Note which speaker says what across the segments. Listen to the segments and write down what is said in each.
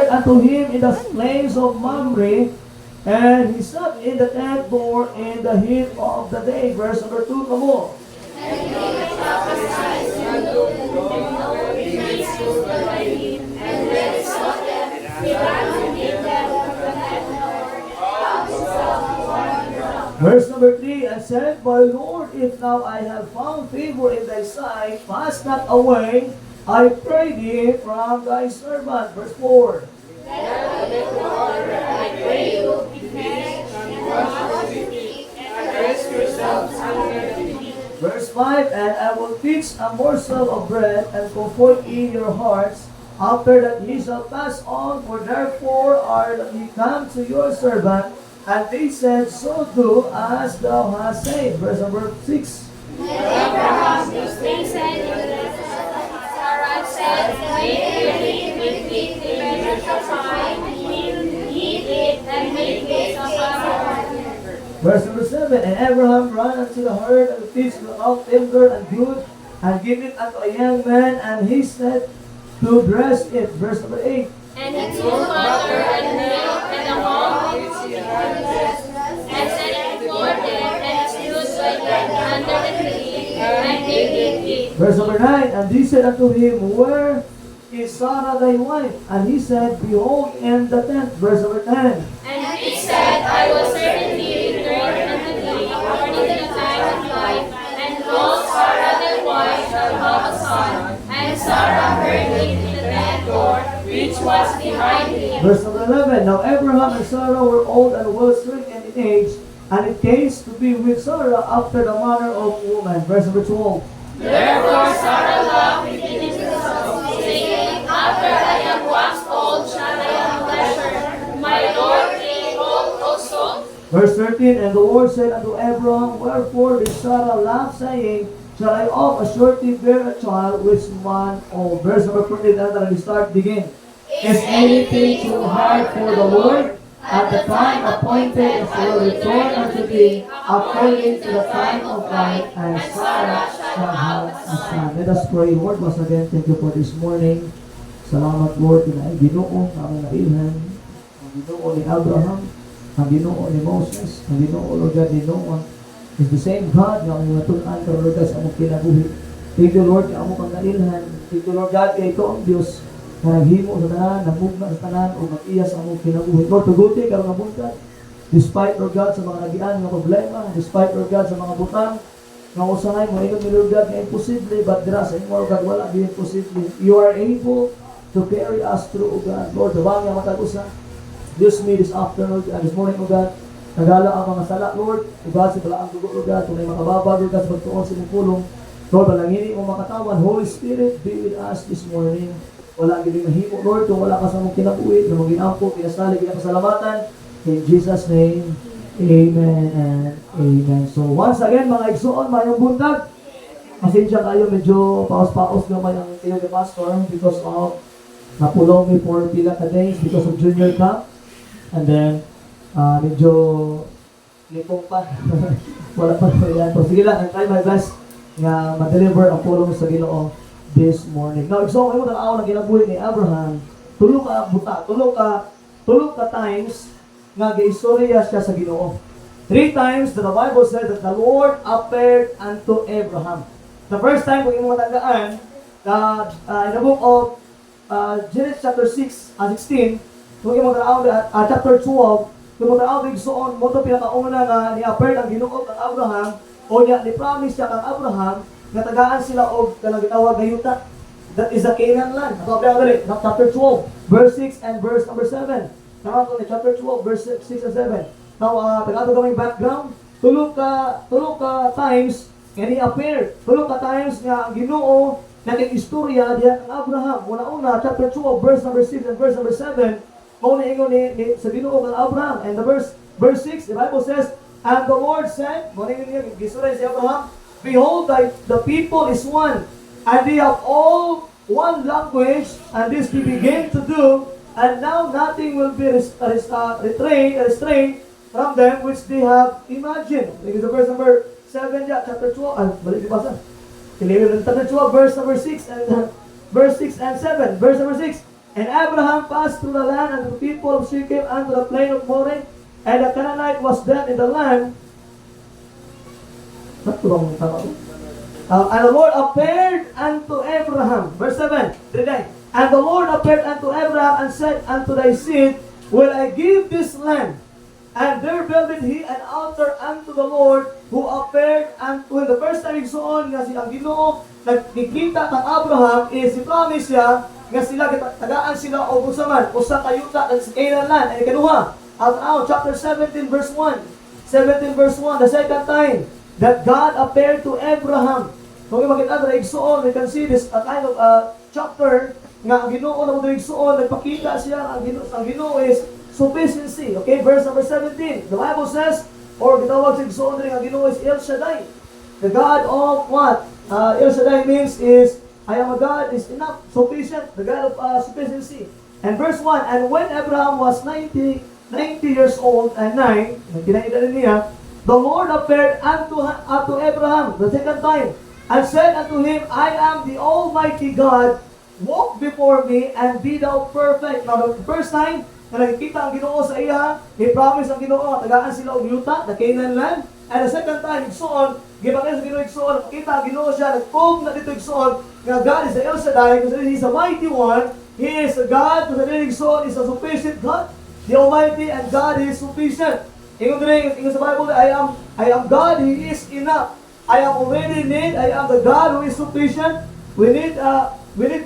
Speaker 1: unto him in the plains of Mamre, and he sat in the tent door in the heat of the day. Verse number 2, come on. Verse number 3, and said, My Lord, if now I have found favor in thy sight, pass not away, I pray thee, from thy servant. Verse 4. Verse 5, and I will fix a morsel of bread and comfort in your hearts. After that ye shall pass on, for therefore are ye come to your servant. And they said, So do as thou hast said. Verse number 6.
Speaker 2: Abraham, these things said, Sarah said, Make with me the measure of time, he did, and make it of our.
Speaker 1: Verse number 7, and Abraham ran unto the herd and the fish without timber and good, and gave it unto a young man, and he said to dress it. Verse number 8.
Speaker 2: And he took butter and milk and a hog, and set it before them, and stood by them under the tree, and they did eat.
Speaker 1: Verse number 9, and they said unto him, Where is Sarah thy wife? And he said, Behold, in the tent. Verse number 10.
Speaker 2: And he said, I will certainly return unto thee according to the time of life, and lo, Sarah thy wife shall have a son. And Sarah heard it in the tent door, which was behind him.
Speaker 1: Verse number 11, Now Abraham and Sarah were old and well stricken in age, and it came to be with Sarah after the manner of woman. Verse number 12.
Speaker 2: Therefore Sarah laughed within himself, saying, After I am waxed old, shall I have pleasure, my Lord being old also?
Speaker 1: Verse 13, And the Lord said unto Abraham, Wherefore did Sarah laugh, saying, Shall I of a surety bear a child which man old? Verse number 14, and we start begin. Is anything too hard for the Lord? At the time appointed it will return unto thee, according to the time of life, and Sarah shall have a son. Let us pray. Lord, once again, thank you for this morning. Salamat, Lord, na Ginoo, aming nailhan, ang Ginoo ni Abraham, ang Ginoo ni Moses, ang Ginoo, Lord God, ni Noah, is the same God na ang natunan ka, Lord God, sa among kinabuhi. Thank you, Lord, na among kang nailhan. Thank you, Lord God, kay ito ang Diyos, na naghimo sa tanan, namugna sa tanan, o mag-iya sa among kinabuhi. Lord, tuguti, karong nabuntad, despite, Lord God, sa mga nagian ng problema, despite, Lord God, sa mga butang, nga usahay mo, ingon ni Lord God, na imposible, but dira sa inyo, Lord God, wala di imposible. You are able to carry us through, O God. Lord, tabang nga matag-usa. This me this afternoon, and this morning, O God, nagala ang mga sala, Lord. O God, sa palaang dugo, Lord God, kung may makababa, Lord God, sa pagtuon sa inyong pulong. Lord, palangini mo makatawan. Holy Spirit, be with us this morning. Wala ang giling mahimo, Lord, kung wala ka sa mong kinabuhi, na mag-inampo, pinasali, pinapasalamatan. In Jesus' name, amen and amen. So, once again, mga igsoon, mayong buntag, pasensya kayo, medyo paos-paos naman ang tiyo ni Pastor because of napulong me for pila ka days because of junior camp. And then, medyo lipong pa. Wala pa po yan. So, sige lang, I'll try my best nga ma-deliver ang pulong sa Ginoo this morning. Now, so, kayo tanaw ng ginabuhi ni Abraham, tulog ka buta, tulog ka times nga giistorya siya sa Ginoo. 3 times that the Bible says that the Lord appeared unto Abraham. The first time, kung yung matandaan, in the book of Genesis chapter 16, kung yung matandaan, chapter 12, kung matandaan, igsoon, mo ito pinakauna nga ni-appeared ang Ginoo ng Abraham, o niya, ni-promise siya kang Abraham, nga tagaan sila o kanang gitawag na yuta. That is the Canaan land. Ito ang pinakadali, chapter 12, verse 6 and verse number 7. Tama ko ni chapter 12, verse 6 and 7. Now, tagato kaming background. Tulog ka times nga ni-appear. Tulog ka times nga ang Ginoo naging istorya diya ng Abraham. Una-una, chapter 12, verse number 6 and verse number 7. Kung niingon ni sa Ginoo ng Abraham. And the verse 6, the Bible says, And the Lord said, maningon niya, gisura si Abraham, Behold, the people is one, and they have all one language, and this they begin to do, and now nothing will be restrained from them which they have imagined. This is the verse number 7, chapter 12. Balik di basa. Chapter 12, verse number 6 and verse 6 and 7. Verse number 6. And Abraham passed through the land and the people of Shechem unto the plain of Moreh, and the Canaanite was then in the land. And the Lord appeared unto Abraham. Verse 7. Read. And the Lord appeared unto Abraham and said unto thy seed, Will I give this land? And there builded he an altar unto the Lord who appeared unto him. The first time igsoon nga si ang Ginoo nagkikita kang Abraham is si promise siya nga sila tagaan sila o usaman usa kayuta sa Canaan land. And ikaduha, out chapter 17 verse 1. 17 verse 1, the second time that God appeared to Abraham. Kung makita na igsoon, we can see this kind of chapter nga ang Ginoo na mo igsoon, nagpakita siya ang Ginoo is sufficiency. Okay, verse number 17. The Bible says, or gitawag sa igsoon rin, ang Ginoo is El Shaddai. The God of what? El Shaddai means is, I am a God is enough, sufficient, the God of sufficiency. And verse 1, and when Abraham was 90 years old and 9, kinaida niya, the Lord appeared unto Abraham the second time, and said unto him, I am the Almighty God, walk before me, and be thou perfect. Now, the first time, na nakikita ang Ginoo sa iya, i-promise ang Ginoo, tagaan sila og yuta, the Canaan land. And the second time, igsoon, gibagay sa Ginoo igsoon, nakita ang Ginoo siya, nag-prove na dito igsoon, nga God is the El Shaddai, because He is a mighty one, He is a God, because the igsoon is a sufficient God, the Almighty, and God is sufficient. Ingon sa Bible, I am God, He is enough. I am already need, I am the God who is sufficient. We need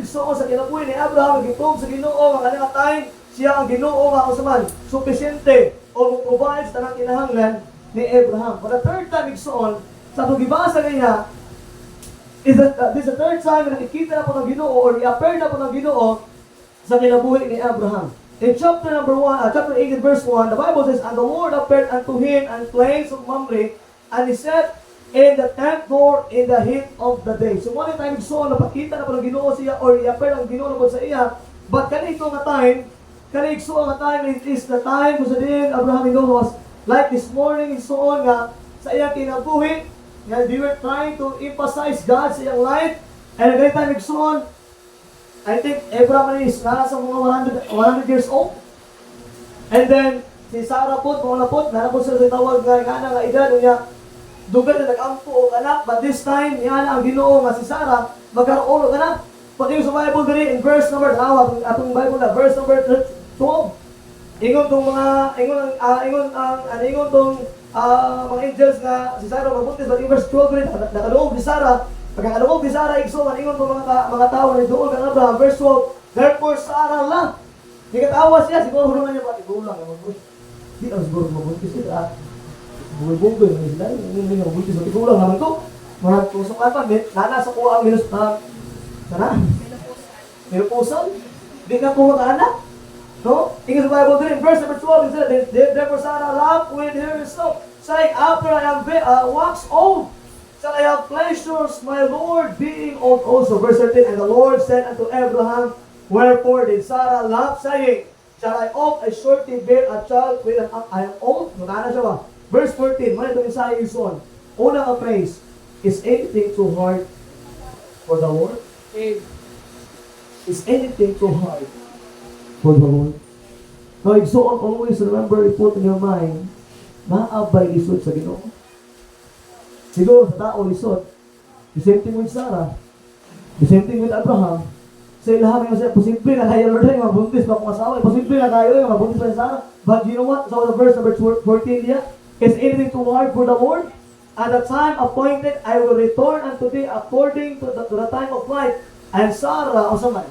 Speaker 1: igsoon sa kinabuhi ni Abraham, nag-prove sa Ginoo, ang kanang time, siya ang Ginoo nga usaman sufisyente o provide sa tanang kinahanglan ni Abraham. For the third time igsoon, sa tugibasa niya, this is the third time na nakikita na po ng Ginoo or i-appear na po ng Ginoo sa kinabuhi ni Abraham. In chapter 8 verse 1, the Bible says, And the Lord appeared unto him in plains of Mamre, and he sat in the tent door in the heat of the day. So one time igsoon, napakita na po ng Ginoo siya or i-appear ang Ginoo na po sa iya, but kanito nga time, kanigso ang time is the time kung sa din Abraham was like this morning igsoon nga sa iyang kinabuhi nga they were trying to emphasize God sa iyang life, and at that time igsoon I think Abraham is nasa mga 100 years old, and then si Sarah po nanapot sa tawag nga nga edad niya dugay na nag-ampo og anak, but this time niya ang Ginoo nga si Sarah magkaroon og anak. Pati sa Bible diri in verse number atong Bible na verse number 12. Ingon tong mga mga angels nga si Sarah mabuntis, but in verse 12 nakaloob ni Sarah. Pagkaloob ni Sarah igsoon ingon tong mga tao ni duol kang Abraham, verse 12. Therefore Sarah lang. Di katawa siya, siguro naman niya pati gulang mabuntis. Di na siguro mabuntis sila. Bugay-bugay na sila. Hindi nga mabuntis, pati gulang naman to. Mga tusok pa, nana sa kuha ang minus sana? Menupusan? Di ka po mag-anak? No? Tingnan sa Bible din, in verse number 12, it said, Therefore Sarah laughed with herself, saying, After I am waxed old, shall I have pleasures, my Lord, being old also. Verse 13, And the Lord said unto Abraham, Wherefore did Sarah laugh, saying, Shall I of a surety bear a child with an I am old? Nana siya ba? Verse 14, man itong Isaiah is on. Unang praise, is anything too hard for the Lord? Is anything too hard for the Lord? Now, igsoon, always remember, put in your mind, maabay lisod sa Ginoo. Siguro sa tao lisod, the same thing with Sarah, the same thing with Abraham. Sa ilahan nga siya, posible na kaya Lord yung mabuntis pa kung asawa, posible na kayo yung mabuntis pa ni Sarah. But you know what? So the verse number 14 here, is anything too hard for the Lord? At the time appointed, I will return unto thee according to the time of life. And Sarah, o saman,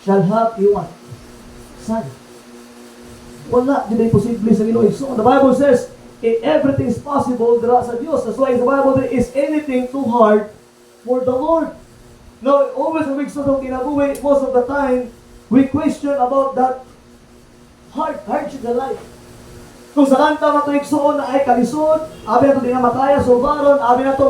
Speaker 1: shall have you one son. Wala, di na imposible sa Ginoo. So the Bible says, everything is possible dira sa Diyos. That's why the Bible says, is anything too hard for the Lord? Now, always when we start kinabuhi, most of the time, we question about that hardship in life. Kung sa kanta na ito igsoon na ay kalisod, abi na ito di na makaya, sulbaron, abi na ito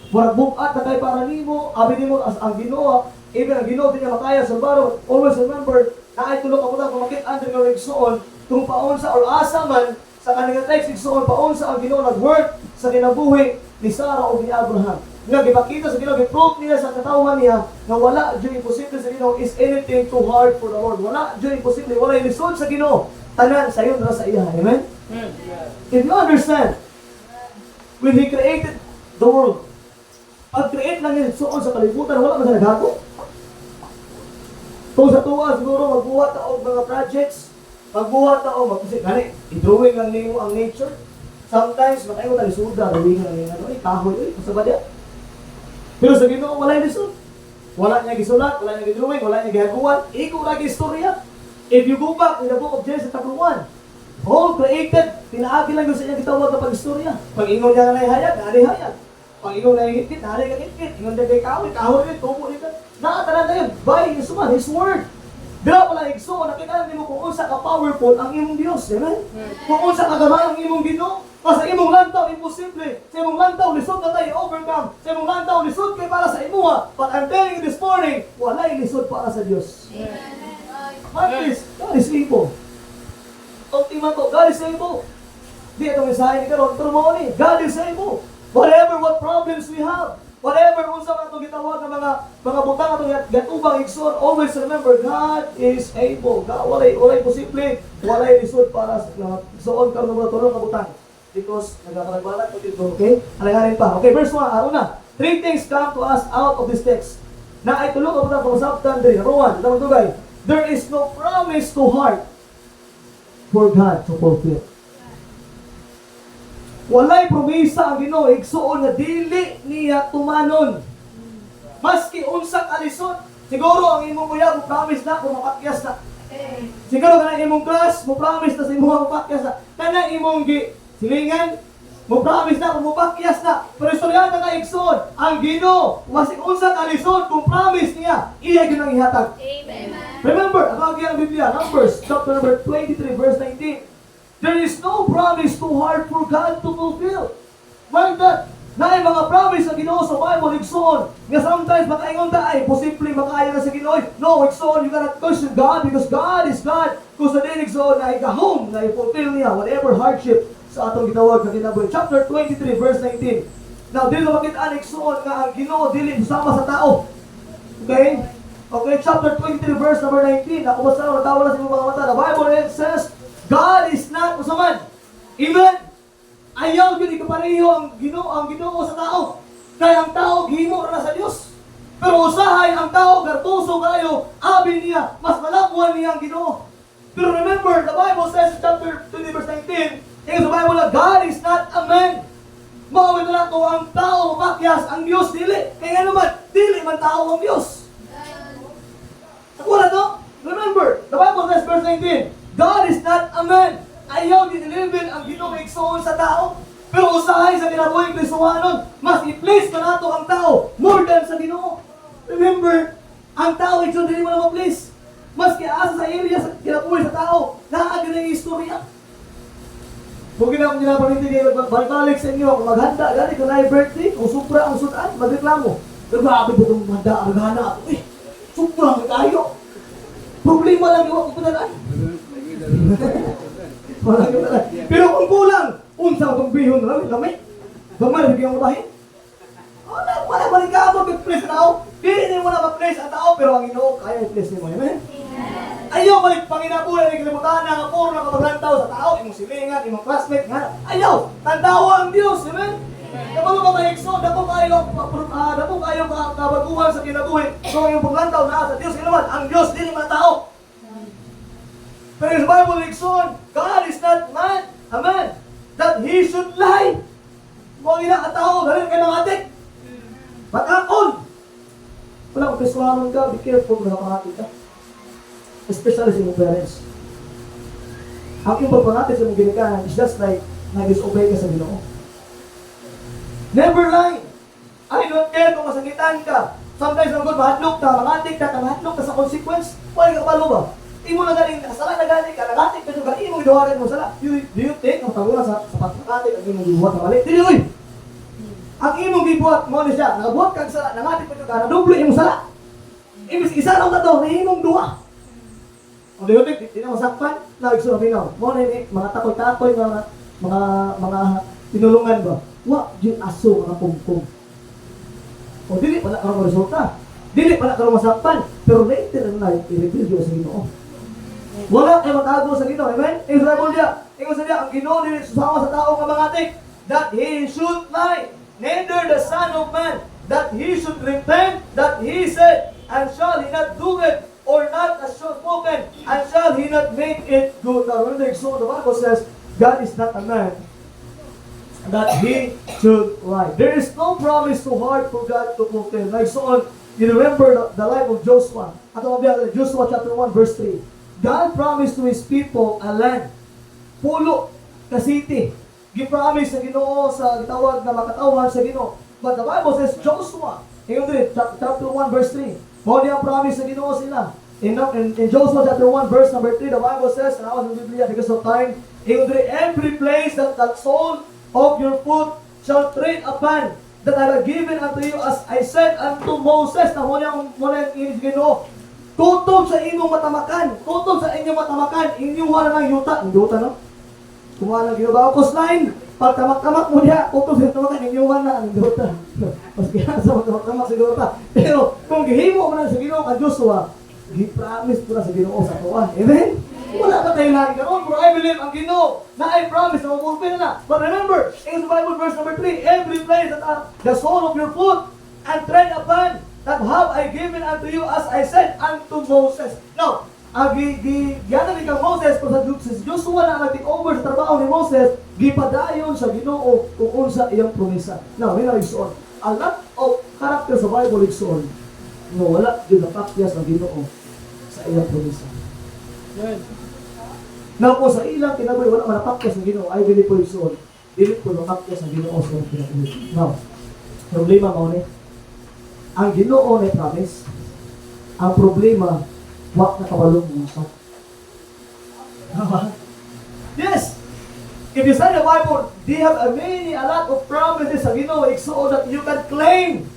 Speaker 1: murag bukat na kay para nimo, abi nimo as ang Ginoo, even ang Ginoo di na makaya, sulbaron. Always remember, na ay tulong ako na kumakit under ng igsoon, kung paunsa or asa man, sa kanila text igsoon, paunsa ang Ginoo nag-work sa kinabuhi ni Sarah o ni Abraham. nga gipakita sa Ginoo, gi-prove niya sa katawhan niya nga wala jud imposible sa Ginoo is anything too hard for the Lord. Wala jud imposible, wala lisod sa Ginoo. Tanan sayon ra sa iya. Amen. If you understand, when He created the world, pag-create lang niya suon sa kalibutan, wala man sa naghago. Kung sa tuwa, siguro magbuhat ta og mga projects, magbuhat ta og magkusik, gani, i-drawing lang nimo ang nature. Sometimes, makaingon na lisuda, drawing lang nimo, kahoy, kasabad yan. Pero sa Ginoo, wala yung lisod. Wala niya gisulat, wala niya gidrawing, wala niya gihaguan, ikaw lagi istorya. If you go back in the book of Genesis chapter 1, all created, pinaagi lang yung sa inyong gitawag na pag-istorya. Pag-ingon niya na hayag, hayag. Pag-ingon na higit-hit, higit-hit. Ingon niya kay kahoy rin, tubo rin. Nakatanan na yun, by His man, His word. Dira pala igso, nakita nimo kung unsa ka powerful ang imong Dios, amen? Kung unsa ka gamay ang imong Ginoo, sa imong lantaw imposible, sa imong lantaw lisod na tayo overcome, sa imong lantaw lisod kay para sa imuha. But I'm telling you this morning, wala lisod para sa Dios. At least, God is able. Ultima to, God is able. Di itong mensahe ni karon, pero mo ni, God is able. Whatever what problems we have, whatever unsa man itong gitawag ng mga butang atong gatubang igsoon, always remember God is able. Walay posible, walay lisod para sa igsoon karon ng tulong ka butang. Because nagkakalagbalat ko dito, okay? Alanganin pa. Okay, verse 1, una. 3 things come to us out of this text. Na ay tulong ka butang kamasabtan din. Number 1, tugay. There is no promise too hard for God to fulfill. Walay promesa ang Ginoo igsuon nga dili niya tumanon. Maski unsa ka lisod, siguro ang imong kuya mo promise na kung mapakyas na. Siguro kanang imong class mo promise na sa imong mapakyas na. Kanang imong silingan mo promise na kung mapakyas na. Pero istoryada nga igsuon, ang Ginoo maski unsa ka lisod kung promise niya, iya gyud ang ihatag.
Speaker 2: Amen.
Speaker 1: Remember, ang Biblia, Numbers chapter number 23 verse 19. There is no promise too hard for God to fulfill. Like that, na yung mga promise na Ginoo sa Bible, igsoon. Nga sometimes makaingon ta, ay, posibleng makaya na sa Ginoo. No, igsoon, you cannot question God because God is God. Kung sa din igsoon na igahom, na i-fulfill niya whatever hardship sa atong ginawag na kinabuhi. Chapter 23, verse 19. Now, dili makita igsoon nga ang Ginoo dili sama sa tao. Okay? Okay, chapter 23, verse number 19. Ako basta, natawa na sa mga mata. The Bible says, God is not usaman. Amen. Ayaw yun ikapareho ang Ginoo sa tao. Kaya ang tao gihimo ra sa Dios. Pero usahay ang tao gartuso kayo, abi niya, mas malabuan niya ang Ginoo. Pero remember, the Bible says in chapter 20 verse 19, sa Bible na God is not a man. Mawawin na ko ang tao makyas, ang Diyos dili. Kaya naman, dili man tao ang Diyos. Wala to? Remember, the Bible says verse 19, God is not a man. Ayaw dinilibin ang Ginoo igsoon sa tao. Pero usahay sa kinabuhing Kristohanon, mas i-please ka nato ang tao more than sa Ginoo. Remember, ang tao igsoon dili mo na ma-please. Mas kiasa sa area sa kinabuhi sa tao, naagin ang istorya. Kung akong ginapaminti kayo, balik sa inyo, kung maghanda, gani kung na birthday, kung supra ang sudan, magreklamo. Pero grabe po itong handa, argana ako eh. Supra ang tayo. Problema lang yung ako pinalaan. Pero kung kulang, unsa itong bihon na lamay. Gamay, bigyan mo tayo. Wala balik ka mo, mag-place na tao. Hindi mo na mag-place ang tao, pero ang Ginoo, kaya i-place mo. Amen? Ayaw balik panginabulan, ikalimutan na nga puro na kapaglantaw sa tao, imong silingan, imong classmate, nga. Ayaw! Tandawa ang Diyos, amen? Kapag mo mahigso, dapo kayo kabaguhan sa kinabuhi. So yung paglantaw na sa Diyos, kailangan, ang Diyos, dili man tao. Pero sa Bible, Nixon, God is not man, amen, that He should lie. Kung inakatao, galing kayo ng atik. Matakon! Wala kung piswanon ka, be careful na nakahatik ka. Especially sa mga parents. Ang iyong pagpangatik sa mga ginikahan is just like nag-disobey ka sa Ginoo. Never lie. I don't care kung masakitan ka. Sometimes ang good, mahatlok ka, mangatik ka, mahatlok ka sa consequence. Wala ka palo ba? Di mo na galing, sala na galing ka, nagatik ka juga, imong iduhagan mo sala. Do you think, ang tagunan sa pagkakatik, ang imong gibuhat na mali? Dili, uy! Ang imong gibuhat, mo na siya, nagabuhat kang sala, nangatik ka juga, nadoble imong sala. Ibig isa lang na to, na imong duha. O do you think, di na masakpan? Lawig sa naminaw. Mo na yun, mga takoy-takoy, mga tinulungan ba? Wa, yun aso, mga pum-pum. O dili pala karong resulta. Dili pala karong masakpan. Pero later in life, i-reveal yun sa Ginoo. Wala kay matago sa Ginoo. Amen? Ingon sa Bible diya, ingon sa diya, ang Ginoo dili susama sa tao nga mangatik that he should lie. Neither the Son of Man that he should repent, that he said, and shall he not do it, or not as spoken, and shall he not make it good. Now, when so the Bible says, God is not a man that he should lie. There is no promise too hard for God to fulfill. Like so on, you remember the life of Joshua. Joshua chapter 1 verse 3. God promised to His people a land, pulo ka city. Gi-promise sa Ginoo sa gitawag na makatawan sa Ginoo. But the Bible says Joshua, chapter 1 verse 3. Mo ang promise sa Ginoo sila. In Joshua chapter 1 verse number 3, the Bible says, and I was in the Biblia because of time, every place that sole of your foot shall tread upon, that I have given unto you, as I said unto Moses. Na muna yung Ginoo, tutob sa inyong matamakan, tutob sa inyong matamakan, inyong wala ng yuta. Ang yuta, no? Kumuha ng Ginoo. Bakos 9, pag tamak-tamak mo niya, tutob sa inyong matamakan, inyong wala ng yuta. Mas kaya sa tamak-tamak sa yuta. Pero kung gihimo mo na sa Ginoo ka Joshua, gi-promise ko na sa Ginoo sa tuwa. Amen? Wala ka tayo lagi karon, bro. I believe ang Ginoo na I promise na mapulpil na. But remember, in the Bible verse number 3, every place that the sole of your foot and tread upon, that have I given unto you, as I said unto Moses. Now, giyana ni kang Moses, kung sa Joshua na nag-take over sa trabaho ni Moses, gipadayon sa Ginoo kung unsa iyang promesa. Now, may nagsuon. A lot of character sa Bible igsuon. No, wala yun napakyas ng Ginoo sa iyang promesa. Now, kung sa ilang kinabuhi, wala manapakyas ng Ginoo, I believe po igsuon. Dili po napakyas ng Ginoo sa iyang kinabuhi. Now, problema mo ni, ang Ginoo na promise, ang problema, wak na kabalong mo sa. Yes! If you study the Bible, they have a lot of promises sa Ginoo, so that you can claim.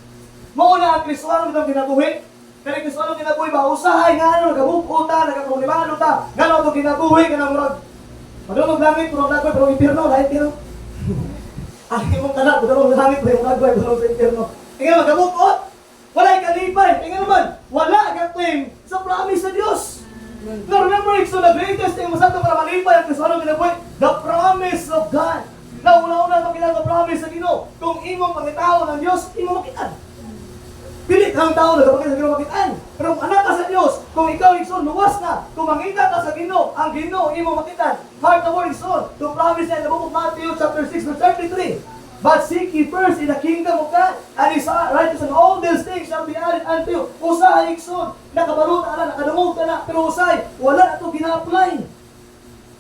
Speaker 1: Mauna ang Kristoano ng kinabuhi. Kaya Kristoano kinabuhi ba? Usahay nga ano, nagabuko ta, nagaproblemano ta. Gano'n ito kinabuhi, ka na murag. Madulog langit, murag nagway, pero impirno, lahat kino. Ang imong tanak, madulog langit, pero nagway, pero sa impirno. Tingnan naman, gabukot. Wala ikalipay. Tingnan naman, wala ka-claim sa promise sa Diyos. Now remember, so the greatest thing masakto para malipay ang Kristoano kinabuhi, the promise of God. Now, una-una makita ang promise sa Ginoo. Kung imong pagkatao ng Diyos, imong makitaan. Pilit ang tao na kapag sa Ginoo makitaan. Pero kung anak ka sa Diyos, kung ikaw igsoon, luwas na. Kung mangita ka sa Ginoo, ang Ginoo imong makitaan. Heart the word igsoon. To promise in the book of Matthew chapter 6 verse 33. But seek ye first in the kingdom of God, and His righteousness, and all these things shall be added unto you. Usahay igsoon. Nakabaluta na, nakadamog ka na, pero usahay, wala na ito gina-apply.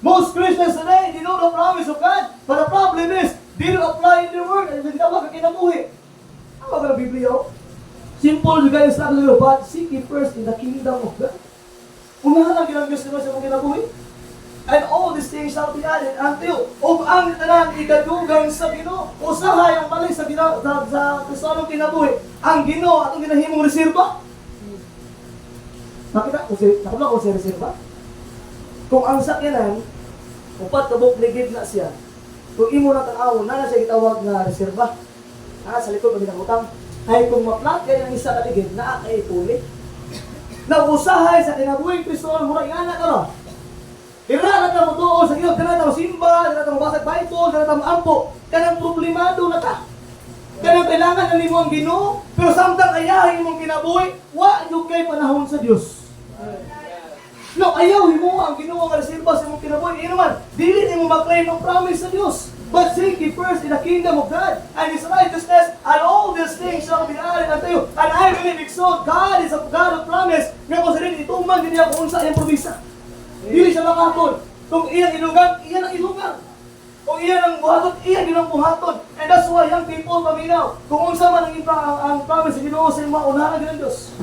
Speaker 1: Most Christians today, they know the promise of God, but the problem is, they don't apply in their word, and hindi ka kinabuhi. Ano ba ka ng Biblia? Simple, you guys start to do, but seek ye first in the kingdom of God. Unahan ang ginang Diyos naman sa mga kinabuhi. And all these things shall be added unto you. O ang tanan ikadugang sa Ginoo, usahay ang mali sa Kristoanong kinabuhi. Ang Ginoo atong ginahimong reserba. Nakita ko si reserba. Kung ang sakyanan, upat kabuk ligid na siya. Kung imo na tanaw, na siya gitawag nga reserba. Sa likod ng utang. Ay kung maplat kay ang isa ka ligid, naa kay puli. Nausahay sa kinabuhing Kristoon, murag anak ka ron. Ira na mo doon sa Ginoo, kana mo simba, kana mo basag Bible, kana mo ampo, kanang problemado na ta. Kanang kailangan na nimo ang Ginoo, pero samtang ayahin mong kinabuhi, wa yung kay panahon sa Dios. No, ayaw mo ang Ginoo nga reserba sa imong kinabuhi. Naman, dili nimo ma-claim ang promise sa Dios. But seek ye first in the kingdom of God and His righteousness, and all these things shall be added unto you. And I believe so, God is a God of promise. Nga ko sa rin, ituman din niya kung unsa iyang promisa. Dili siya makatod. Kung iyang ilugan, iyan ang ilugan. Kung iyan ang buhaton, iyan din ang buhaton. And that's why young people paminaw. Kung unsa man ang promise sa Ginoo sa mga unahan ng Diyos.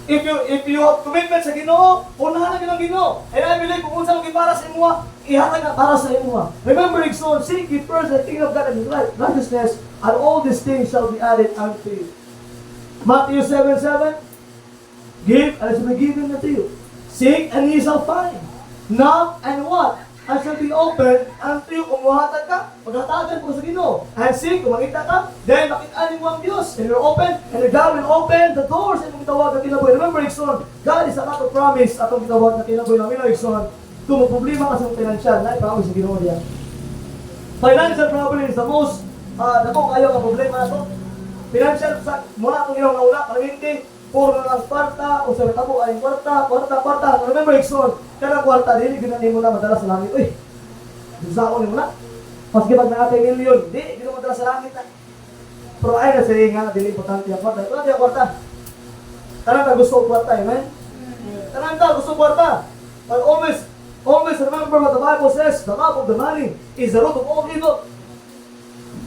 Speaker 1: If you have commitment sa Ginoo, unahan na ang Ginoo. And I believe kung unsa man para sa imo, ihatag na para sa imo. Remember, so seek ye first the kingdom of God and His righteousness, and all these things shall be added unto you. Matthew 7:7. Give, and it shall be given unto you. Seek, and ye shall find. Knock, and what? and shall be opened unto you kung muhatag ka, maghatagan ko sa Ginoo. And seek, kung makita ka, then makitaan mo ang Diyos. And you're open, and God will open the doors at itong gitawag na kinabuhi. Remember, Ikson, God is a lot of promise at itong gitawag na kinabuhi. Namin, Ikson, kung may problema ka sa financial, na promise sa Ginoo niya. Financial problem is the most, nako kayo ang problema na ito. Financial, mula kung ginawang nauna, karamitin, puro na ang kwarta, o sa tabo ay kwarta. Remember, Ikson, kada kwarta, dili ginanin mo na madalas sa langit. Uy, gusaon mo na. Maski pag nakatay milyon, di mo madalas sa langit na. Pero ay na siya nga, dili importante ang kwarta. Ito ang kwarta. Tanan ka gusto kwarta, amen? Tanan ka gusto kwarta. But always remember what the Bible says, the love of the money is the root of all evil.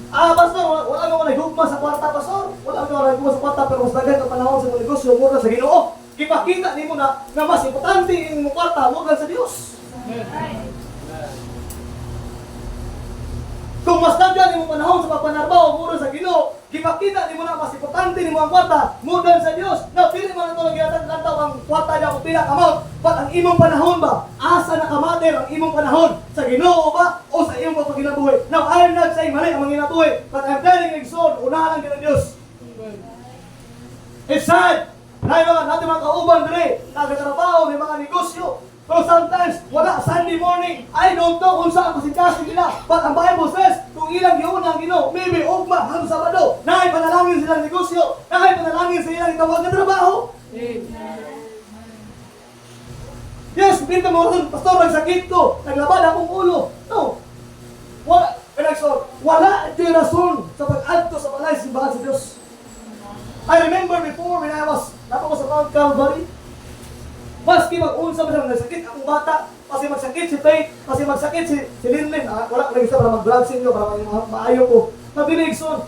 Speaker 1: Pastor, wala mo nagugma sa kwarta, Pastor. Wala mo nagugma sa kwarta, pero mas dagan ang panahon sa mga negosyo, mura sa Ginoo. Ipakita ni mo na mas importante yung kwarta, mura sa Diyos. Kung mas dagan yung panahon sa pagpanarbaho, mura sa Ginoo, ipakita ni mo na mas importante ni mo ang kwarta, mura sa Diyos. Na, pili mo na ito nag-iatan-lantaw ang kwarta niya kung pila kamot. But ang imong panahon ba? Asa nakamater ang imong panahon? Sa Ginoo ba? O sa imong pagkinabuhi? Now, I am not saying mali ang mga ginabuhi, but I'm telling you, son, unahan lang ka ng Diyos. It's sad. Natin mga kauban dali, nagkatrabaho, may mga negosyo. Pero sometimes, wala, Sunday morning, I don't know kung saan kasing nila. But ang Bible says, kung ilang yun ang Ginoo, maybe ugma, hanggang Sabado, nahay panalangin silang negosyo, nahay panalangin silang itawag na trabaho. Yes, pinta mo rin, Pastor, nagsakit ko, naglabad akong ulo. No. Wala ito yung rason sa pag-adto sa balay simbahan sa Diyos. I remember before when I was sa Mount Calvary, maski mag-unsa ba siya, nagsakit akong bata, kasi magsakit si Faith, kasi magsakit si Linlin, wala ko lang isa para mag-vlog sa inyo, para maayo ko. Nabinig, son,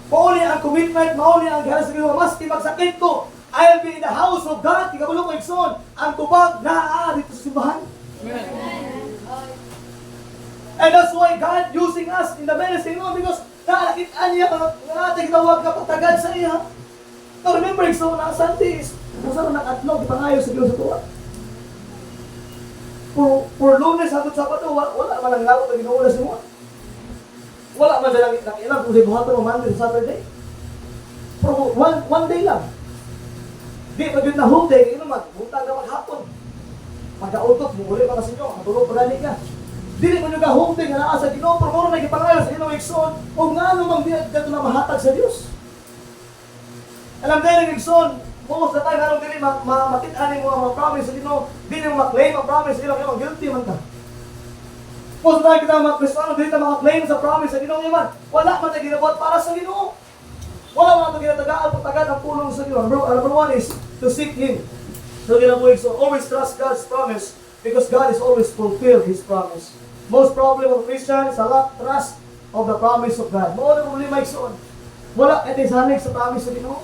Speaker 1: mauli ang commitment, mauli ang gihara sa Ginoo, maski magsakit ko, I'll be in the house of God. Ikabulo ko, Ikson, ang tubag na dito sa simbahan. And that's why God using us in the ministry, because naalakit-an niya natin tawag na patagad sa iya. Now remember, Ikson, na Sunday is kung saan nakatlog, ipangayo sa Diyos sa tuwa. For Lunes, hanggang Sabado, wala man ang lawat na ginawa sa mga. Wala man siya nakilang kung siya buhato ng Monday sa Saturday. Pero one day lang. Di pa yun na whole day, yun naman, buntag na maghapon. Pagka-utot, muli pa kasi nyo, matulog pa rin ka. Dili mo nyo ka home day, nga naa sa Ginoo, pero moro na ipangayo sa Ginoo, Ikson, o nga namang di dito na mahatag sa Diyos. Alam din, Ikson, most of the time, anong dili makit-ani mo ang promise sa Ginoo, dili mo maklaim ang promise sa Ginoo, yung guilty man ka. Most of the time, kita mga Kristiyano, dili na makaklaim sa promise sa Ginoo, yaman, wala man na ginabuhat para sa Ginoo. Wala man ito ginatagaan pagtagad ang pulong sa Ginoo. Number one is to seek Him. So ginabuhay, so always trust God's promise because God is always fulfilled His promise. Most problem of Christian is a lack trust of the promise of God. Mo na problema ikson. Wala ito sanig sa promise sa Ginoo.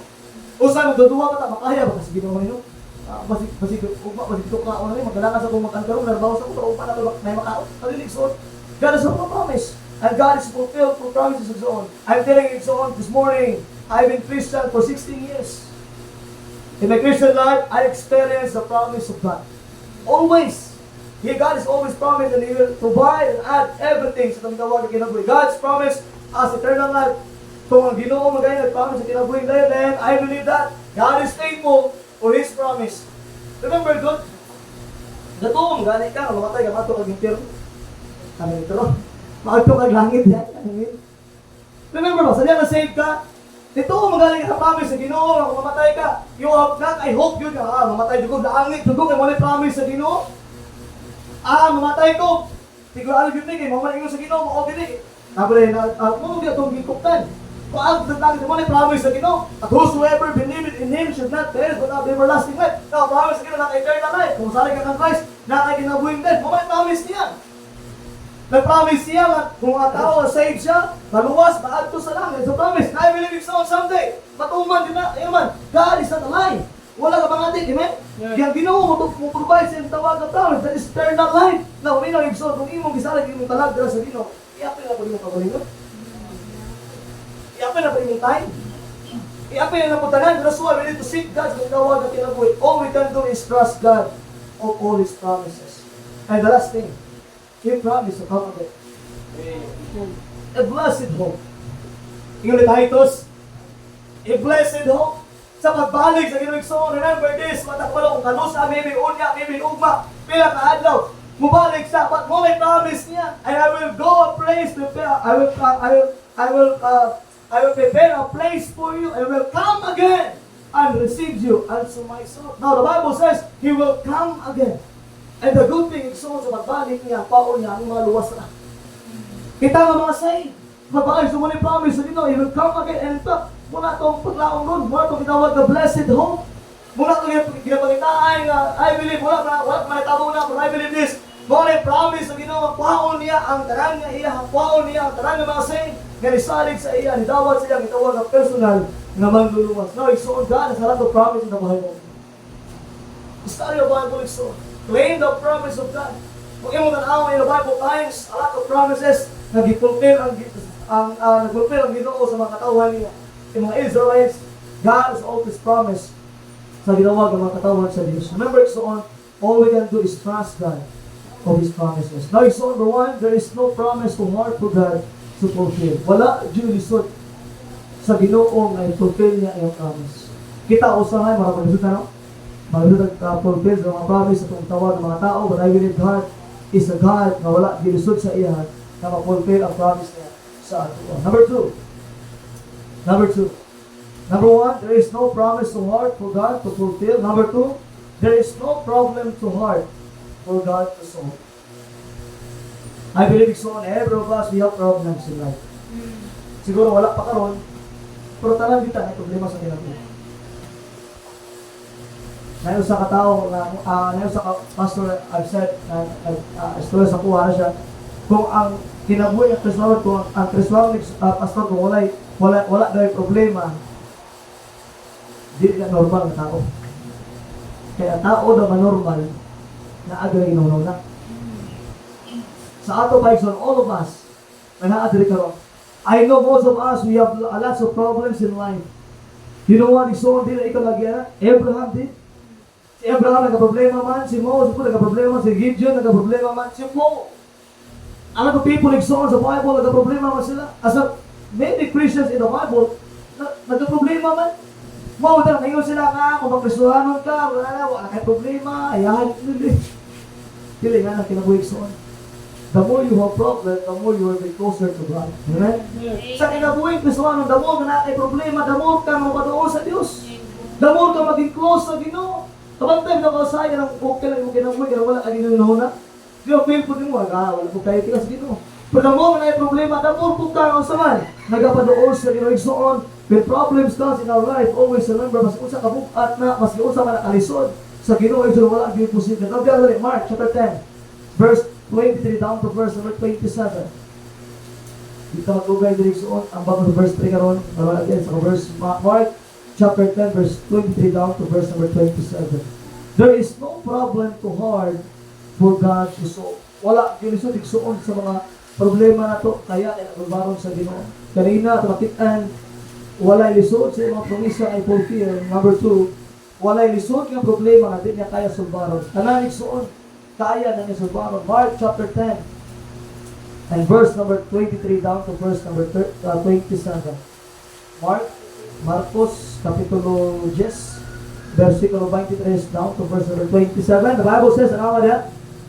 Speaker 1: Usa magduduwa ka ta makaya ba sa Ginoo nino? Basig tuka o ni magalangan sa kung makantarong narbaho sa ko pa na may makaon. Kaliligson. God is a promise. And God is fulfilled for promises of His own. I'm telling you, Ikson, this morning, I've been Christian for 16 years. In my Christian life, I experienced the promise of God. Always. God is always promised and He will provide and add everything sa tawag na kinabuhi. God's promise as eternal life. Kung ang Ginoo magayon nag-promise sa kinabuhi ngayon, then I believe that God is faithful for His promise. Remember, God, gatong gani ka, mamatay ka, mato kag impyerno. Kami nito, mato kag langit yan. Remember ba, sa diyan na-save ka, dito magaling ka promise sa Ginoo, kung mamatay ka, you have not, I hope yun, mamatay dugog, naangit dugog, ay wala promise sa Ginoo. Mamatay ko, siguro alam yun kay mamalingon sa Ginoo, mo gini. Nabalay na, mo di atong gikuptan. Kung ang tatagin mo na promise sa Ginoo, at whosoever believeth in Him should not perish but have everlasting life. Now, promise sa Ginoo, naka-eternal life. Kung sali ka ng Christ, naka-kinabuhin din. Mo may promise niya. Nag-promise siya na kung ang tao save siya, maluwas, maadto sa langit. So promise, I believe it's so someday. Matuman din na, ayun man, God is not a lie. Wala ka bang ating, amen? Kaya Ginoo mo provide sa iyong tawag ng promise, that is eternal life. Now, minaw yung so, kung imong gisalag, imong talag dala sa Ginoo, iapin na po imong kabalingon. Iapin na po imong time. Iapin na po tanan. That's why we need to seek God's tawag ng kinabuhi. All we can do is trust God of all His promises. And the last thing, He promised to come again. A blessed hope. Ingon ni Titus, a blessed hope. Sa pagbalik sa Ginoong Igsoon, remember this, matakpalo kung kanusa, maybe unya, maybe ugma, pila ka adlaw, mubalik sa, but mo may promise niya, and I will go a place, prepare, I will prepare a place for you, and will come again, and receive you unto myself. Now, the Bible says, He will come again. And the good thing, Igsoon, sa pagbalik niya, paon niya, ang mga luwas na. Kita nga mga say, magbalik sa muli promise sa Ginoo, He will come again, and ito, muna itong paglaong nun, muna itong tinawag na blessed hope. Muna itong ginapagitaan nga, I believe, wala manitabo na, but I believe this. Muna yung promise na ginawa, paon niya ang tarang niya iya, paon niya ang tarang ng mga saint, nga nisalig sa iya, nidawat siya, gitawag na personal, nga manluluwas. No, Igsoon, God has a lot of promise in the Bible. Study the Bible, Igsoon. Claim the promise of God. Kung iyong tanaw in the Bible times, a lot of promises, nag-fulfill ang Ginoo sa mga katawhan niya. Yung mga Israelites, God has always promised sa ginawag ng mga katawan sa Diyos. Remember, Igsoon, all we can do is trust God of His promises. Now, Igsoon, number one, there is no promise too hard for God to fulfill. Wala diyong lisod sa Ginoo nga i-fulfill niya ang promise. Kita usahay, marami lisod na, no? Marami fulfill sa mga promise sa itong tawag ng mga tao, but I believe God is a God na wala gilisod sa iya na ma-fulfill ang promise niya sa ato. Number one, there is no promise too hard for God to fulfill. Number two, there is no problem too hard for God to solve. I believe so, every of us, we have problems in life. Siguro wala pa karon, pero talang kita may problema sa kinabuhi. Ngayon sa katao, ngayon sa pastor, I've said, istorya sa kuha na siya, kung ang kinabuhi ang Kristower, kung ang Kristower pastor, kung wala daw yung problema, di na normal na tao. Kaya tao daw normal na agay inunaw na. Sa ato Bison, all of us, may naadiri karon. I know most of us, we have lots of problems in life. You know what, Igsoon, di na ikaw lagi na? Abraham did. Si Abraham nagka-problema man, si Moses po nagka-problema, si Gideon nagka-problema man, si Mo. A lot of people, Igsoon, sa Bible, nagka-problema man sila. As a many Christians in the Bible, nagka-problema man. Mo, ngayon sila nga, kung magkristohanon ka, wala kahit problema, ayahan nila. Dili nga na kinabuhi, Igsoon. The more you have problem, the more you will be closer to God. Amen? Sa kinabuhi, Kristohanon, the more na ay problema, the more ka mapadoon sa Diyos. The more ka maging close sa Ginoo. Kapag na kausaya ng okay lang yung kinabuhi, kaya wala ka Ginoo na. Di ba, feel po din mo, wala po kayo tikas Ginoo. Pero the more na ay problema, the more po ka kausaman. Nagapadoon sa Ginoo, Igsoon. When problems comes in our life, always remember, mas usa ka bukat na, mas usa ka nakalisod sa Ginoo, Igsoon, wala ang posible. Now, gather Mark chapter 10, verse 23 down to verse number 27. Dito mag-ugay din Igsoon, ang bago sa verse 3 karon, wala din sa verse Mark chapter 10, verse 23 down to verse number 27. There is no problem too hard for God to solve. Wala ginisod Igsoon sa mga problema na to, kaya nagbaron sa Ginoo. Kanina, tumakitan, walay lisod sa mga promisa ay fulfill. Number 2, walay lisod ng problema na di niya kaya sulbaron. Tanan Igsoon, kaya na niya sulbaron. Mark chapter 10 and verse number 23 down to verse number 27. Marcos kapitulo 10 versikulo 23 down to verse number 27. The Bible says, ano ba yan?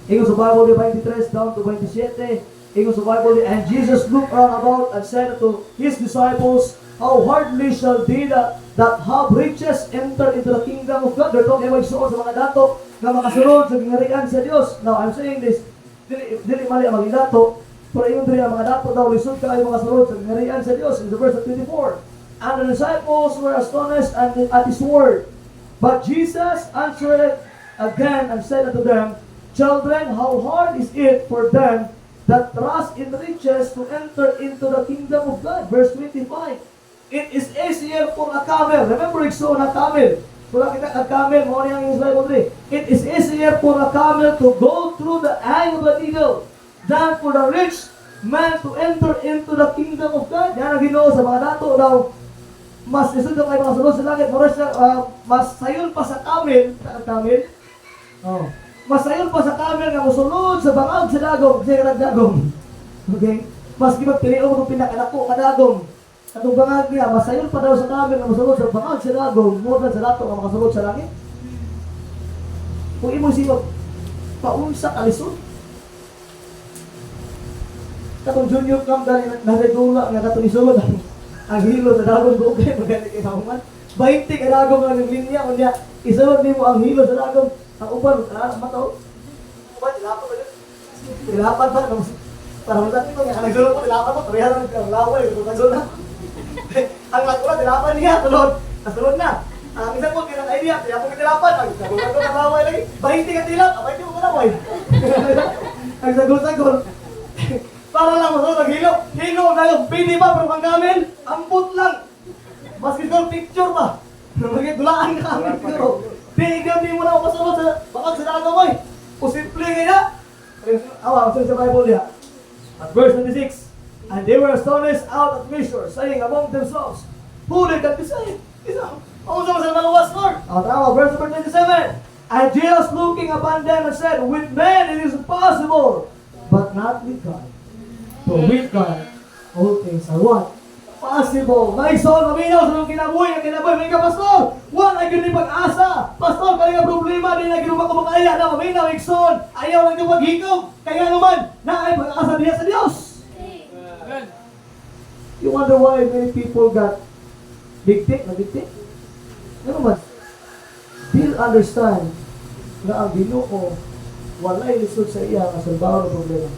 Speaker 1: Ingon sa Bible 23 down to 27. Ingon sa Bible, and Jesus looked round about and said to His disciples, how hardly shall they that have riches enter into the kingdom of God. They're talking about sa mga dato na makasunod sa gingharian sa Diyos. Now, I'm saying this, dili mali ang mga dato, pero yung dili ang mga dato daw, lisod ka ay makasunod sa gingharian sa Diyos. In the verse 24, and the disciples were astonished at His word. But Jesus answered again and said unto them, children, how hard is it for them that trust in riches to enter into the kingdom of God. Verse 25. It is easier for a camel. Remember, Igsoon, a camel. Kung nakita, a camel, mo niyang yung slide 3. It is easier for a camel to go through the eye of the needle than for the rich man to enter into the kingdom of God. Yan ang Ginoo sa mga dato daw. Mas isod daw kayo mga sunod sa langit. Mas sayon pa sa camel. Oh. Masayon pa sa camera nga mosulod sa bangag sa dagom, sa dagom. Okay? Mas gipagpilion mo kung pinakanako ka dagom. Atong bangag niya, masayon pa daw sa camera nga mosulod sa bangag sa dagom, mo sa dato nga makasulod sa langit. Kung imo siya paunsa kalisod. Katong junior camp dali nagdula nga katong isulod ang hilo sa dagom ko kay magaling kay Haman. 20 ka dagom nga ng linya unya isulod nimo ang hilo sa dagom. Ang uban mataw. Uban dilapan ba? Dilapan ba? Para matati ko nga nagsulod ko dilapan mo pareha lang ang laway ko nagsulod na. Ang lagura dilapan niya tulod. Nasulod na. Ang isang po kinang idea, kaya po kitilapan, nagsagutan ko ng laway lagi. 20 ka tilap, 20 mo ka laway. Nagsagutan. Para lang masunod ang hilo. Hilo na yung pili ba, pero kang gamin, ambot lang. Maski siguro picture ba? Dulaan ka ang picture. Di mo na ako masunod sa bakag sa dagaw mo. Posible nga. Awa, masunod sa Bible niya. At verse 26, and they were astonished out of measure, saying among themselves, who they can be saved? Ano sa mga luwas, Lord? Tama, verse number 27. And Jesus looking upon them and said, with men it is impossible, but not with God. So with God, all things are what? Possible. Naison, maminaw sa mga kinabuhi, may kapastor. One ay gini pag-asa. Pastor, kaya nga problema, di na ginumak ko makaya na maminaw, ikson. Ayaw lang yung maghigog. Kaya naman, na ay pag-asa niya sa Diyos. You wonder why many people got big-tik. Ano man? Still understand na ang Ginoo walay lisod sa iya nga salbaho ng problema.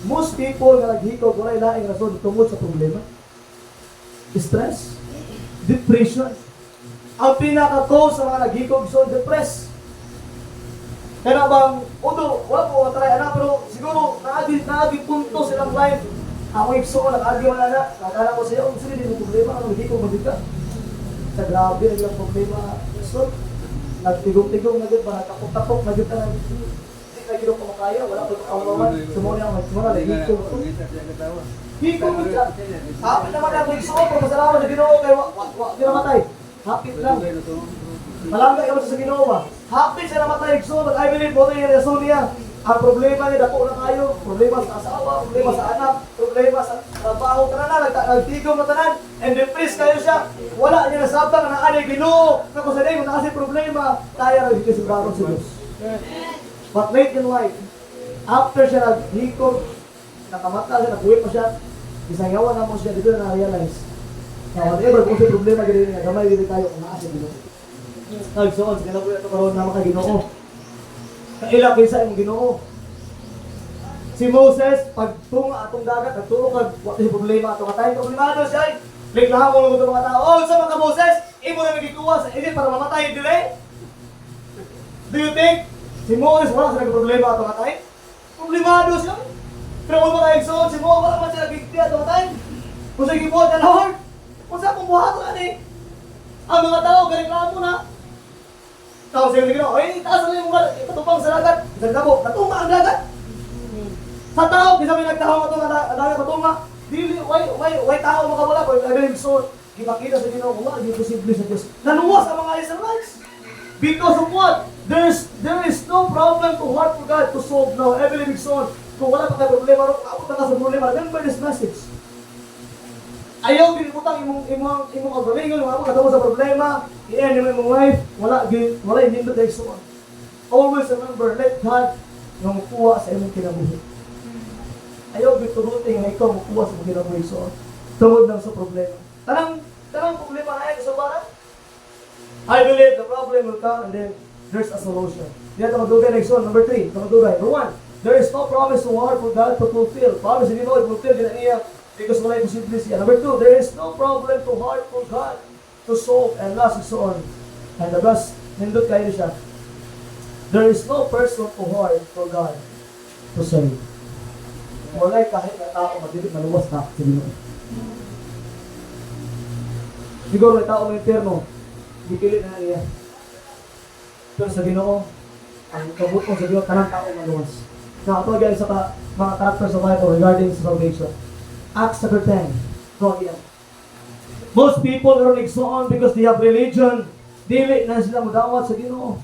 Speaker 1: Most people nga naghikaw walay laing rason tungod sa problema. Stress, depression. Ang pinaka-cause sa mga naghikaw so depressed. Kaya bang, wala po matry na, pero siguro naagi punto silang life. Ako ikso, nag-argue man na, nakala ko sa'yo, sige din yung problema, ang naghikaw magika. Sa grabe ang problema. So, nagtigong-tigong na dito, nagkapok-tapok na dito na hindi na gilong kumakaya, wala ko kawawan. Sumuli ang magsimula, hikong. Hikong mo siya. Hapit naman ang nagsuot, kung masalaman sa Ginoo, kaya di namatay. Hapit lang. Malangga ka mo sa Ginoo ba? Hapit siya namatay, nagsuot. I believe mo yung reason niya. Ang problema niya, dako na kayo. Problema sa asawa, problema sa anak, problema sa trabaho, tanan na, nagtigong na tanan. And depressed kayo siya. Wala niya nasabang na anay Ginoo. Kung sa day, kung nakasi problema, kaya rin siya sigurado sa Diyos. But late in life, after siya naghikog, nakamata siya, nagbuwi pa siya, isayawan na mo siya, dito na na-realize. Na whatever kung siya problema ganyan niya, gamay dito tayo kung nakasi Ginoo. Nagsuon, sa kinabuhi ito karoon naman kay Ginoo. Kaila kinsa imong Ginoo. Si Moses pagtunga atong dagat nagtuo kag wa tay problema ato katay problemado siya. Liglahaw mo ng mga tao. Oh, sa mga Moses, imo na magikuha sa Egypt para mamatay dili. Do you think si Moses wala sa problema ato katay? Problemado siya. Pero kung makaigsoon si Moses wala man siya nagigti ato katay. Kung sa gibuhat ka Lord, kung sa akong buhato ani. Ang mga tao gareklamo na. Tao siya nagino, ay taas na yung mga patupang sa dagat. Isang dabo, natunga ang dagat. Sa tao, kisa may nagtahaw nga ang dagat patunga. Dili, way tao makawala. Kung nagaling so, ipakita sa Ginoo, wala, di posible sa Diyos. Naluwas ang mga Israelites. Because of what? There is no problem too hard for God to solve now. Every living soul. Kung wala pa kayo problema, ako ka sa problema. Remember this message. Ayaw binibutang imong kagalingon, ako katamo sa problema, i-end mo imong life, wala hindi mo dahil so. Always remember, let God yung kuha sa imong kinabuhi. Ayaw biturutin nga ikaw makuha sa imong kinabuhi so. Tungod lang sa problema. Tanang problema na yan sa barat. I believe the problem will come and then there's a solution. Diyan tamadugay next one, number 3, tamadugay. Number 1, there is no promise too hard for God to fulfill. Promise hindi mo i-fulfill, din niya. Because wala imposible siya. Number 2, there is no problem too hard for God to solve and last and so on. And the last, nindot kayo siya. There is no person too hard for God to save. Wala'y kahit na tao madilit maluwas na sa Ginoo. Siguro may tao may interno, dikilit na niya. Pero sa Ginoo, ang kabutong sa Ginoo, kanang tao maluwas. Nakatawag yan sa mga characters sa Bible regarding sa salvation. Acts chapter 10. Go again. Most people are exhausted because they have religion. Dili na sila madawat sa Ginoo.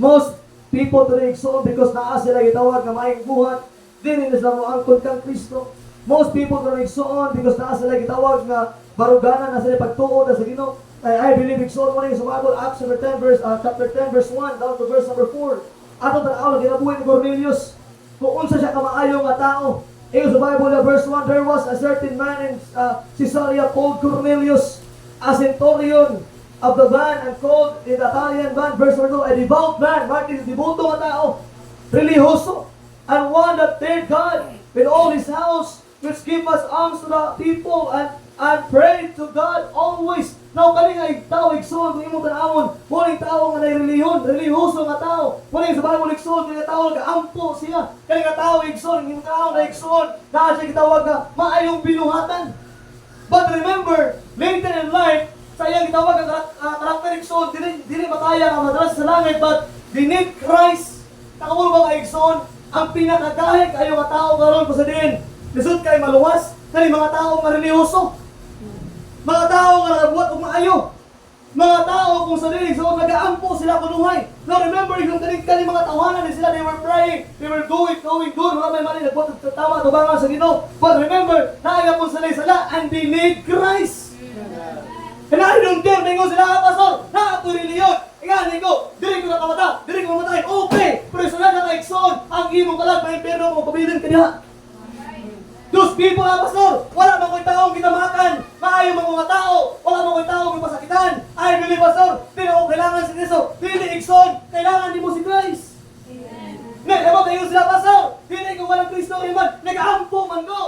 Speaker 1: Most people today igsoon because naa sila gitawag nga maayong buhat, dili na sila mo angkon kang Kristo. Most people today igsoon because naa sila gitawag nga baruganan na sila pagtuo na sa Ginoo. I believe igsoon mo rin sa Bible, Acts chapter 10 verse 1 down to verse number 4. Ato tanaw na ginabuhi ni Cornelius kung unsa siya kamaayo nga tao. Iyo sa Bible, verse 1, there was a certain man in Caesarea called Cornelius, a centurion of the band and called in the Italian band, verse 2, a devout man, Martin, devoto nga tao, religioso, and one that feared God with all his house, which give us alms to the people and pray to God always. Now, kani nga tao igsoon, kung imong tanawon, muling tao nga naireliyon, religyoso nga tao. Muling sa Bible igsoon, kani nga tao nag-ampo siya. Kani nga tao igsoon, imong tao na igsoon, na siya gitawag nga maayong binuhatan. But remember, later in life, sa iyang gitawag ang karakter igsoon, dili mataya nga madalas sa langit, but they need Christ. Nakamulo ba ka igsoon? Ang pinakagahe kayo nga tao karon ko sa din. Lisod kay maluwas, kani mga tao nga religyoso. Mga tao nga nagabuhat og maayo. Mga tao kung sa dinig so nagaampo sila kunuhay. Now remember yung kani mga tawanan ni sila, they were praying, they were going good, wala may mali nagbuhat og tama tubangan sa Ginoo. But remember, naaya po sila and they need Christ. And I don't care, ningo sila pastor, naa ko reliyon. Ingani ko, diri ko nakamata, diri ko mamatay. Okay, pero sila na kaigsoon, ang imong kalag may perno mo pabilin kaniya. Those people, pastor, wala man ko'y taong kitamakan, maayo man mga tao, wala man ko'y taong ipasakitan. I believe, pastor, di na ko kailangan si Kristo, dili igsoon, kailangan di mo si Christ. Naman kayo sila, pastor, dili ko walang Kristo, iman, nag-aampo man ko.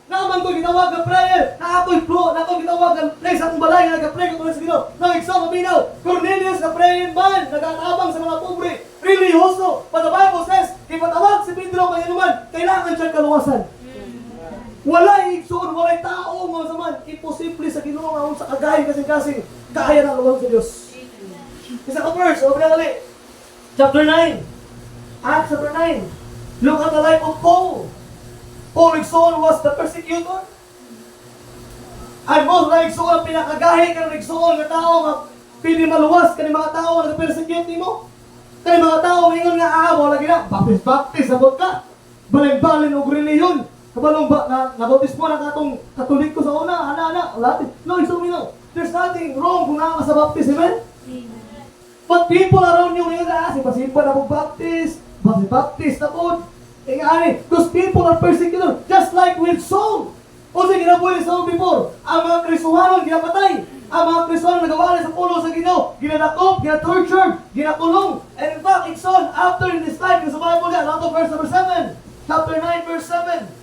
Speaker 1: Naman ko gitawag ng prayer, na ako'y pro, na ako'y gitawag ng place akong balay, na nag-pray ko sa Ginoo, na igsoon, mabinaw, Cornelius, na-prayin man, nag-aabang sa mga pobre, religyoso. But the Bible says, ipatawag si Pedro kaya naman, kailangan siyang kaluwasan. Wala igsoon, wala tao mga saman, imposible sa Ginoo nga sa kagaya kasing kaya ng luwag sa Dios. Isa ka verse, o pinangali. Chapter 9. Acts chapter 9. Look at the life of Paul. Paul igsoon was the persecutor. And most na igsoon ang pinakagahe ka ng igsoon na tao nga pili maluwas ka ng mga tao nga nag-persecute mo. Kaya mga tao ngayon nga wala gina, baptis abot ka. Balin-balin og reliyon. Kabalong ba, nabautis mo na katong katolik ko sa una, ana, lahat. No, it's only no. There's nothing wrong kung nakaka sa baptism, amen? But people around you ngayon, si pasimpa na po baptist, baptist na po. Because people are persecuted, just like with Saul. O sa ginabuhay ni Saul before, ang mga Kristohanon ginapatay. Ang mga Kristohanon nagawala sa pulo sa Ginoo, ginadakop, ginatortured, ginakulong. And in fact, it's on after in this life, sa Bible yan, out of verse number 7, chapter 9, verse 7.